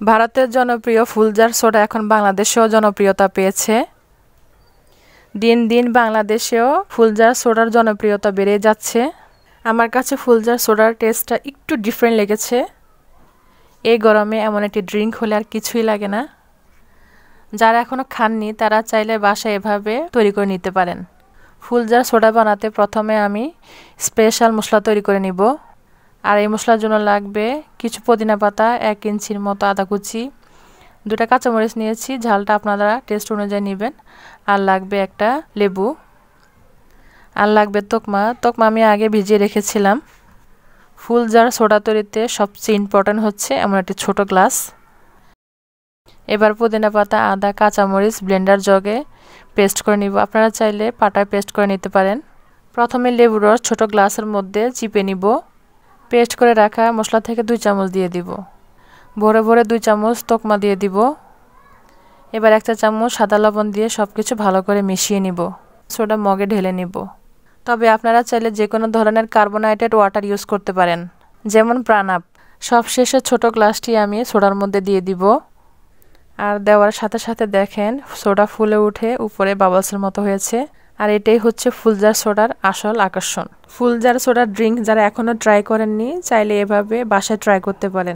ভারতের জনপ্রিয় ফুলজার সোডা এখন বাংলাদেশেও জনপ্রিয়তা পেয়েছে। দিন দিন বাংলাদেশেও ফুলজার সোডার জনপ্রিয়তা বেড়ে যাচ্ছে। আমার কাছে ফুলজার সোডার টেস্টটা একটু ডিফারেন্ট লেগেছে। এই গরমে এমন একটি ড্রিঙ্ক হলে আর কিছুই লাগে না। যারা এখনও খাননি তারা চাইলে বাসায় এভাবে তৈরি করে নিতে পারেন। ফুলজার সোডা বানাতে প্রথমে আমি স্পেশাল মশলা তৈরি করে নিব। আর এই মশলার জন্য লাগবে কিছু পুদিনা পাতা, 1 ইঞ্চির মতো আদা কুচি, 2টা কাঁচামরিচ নিয়েছি, ঝালটা আপনারা টেস্ট অনুযায়ী নেবেন। আর লাগবে একটা লেবু, আর লাগবে তোকমা। আমি আগে ভিজিয়ে রেখেছিলাম। ফুলজার সোডা তৈরিতে সবচেয়ে ইম্পর্টেন্ট হচ্ছে এমন একটি ছোট গ্লাস। এবার পুদিনা পাতা, আদা, কাঁচামরিচ ব্লেন্ডার জগে পেস্ট করে নিব। আপনারা চাইলে পাটায় পেস্ট করে নিতে পারেন। প্রথমে লেবুর রস ছোট গ্লাসের মধ্যে চিপে নিব। পেস্ট করে রাখা মশলা থেকে 2 চামচ দিয়ে দিব। ভরে ভরে 2 চামচ তোকমা দিয়ে দিব। এবার 1 চা চামচ সাদা লবণ দিয়ে সবকিছু ভালো করে মিশিয়ে নিব। সোডা মগে ঢেলে নিব। তবে আপনারা চাইলে যে কোনো ধরনের কার্বোনেটেড ওয়াটার ইউজ করতে পারেন, যেমন প্রাণাপ। সবশেষে ছোট গ্লাসটি আমি সোডার মধ্যে দিয়ে দিব। আর দেওয়ার সাথে সাথে দেখেন সোডা ফুলে উঠে উপরে বাবলসের মতো হয়েছে। আর এটাই হচ্ছে ফুলজার সোডার আসল আকর্ষণ। ফুলজার সোডার ড্রিঙ্ক যারা এখনও ট্রাই করেননি চাইলে এভাবে বাসায় ট্রাই করতে পারেন।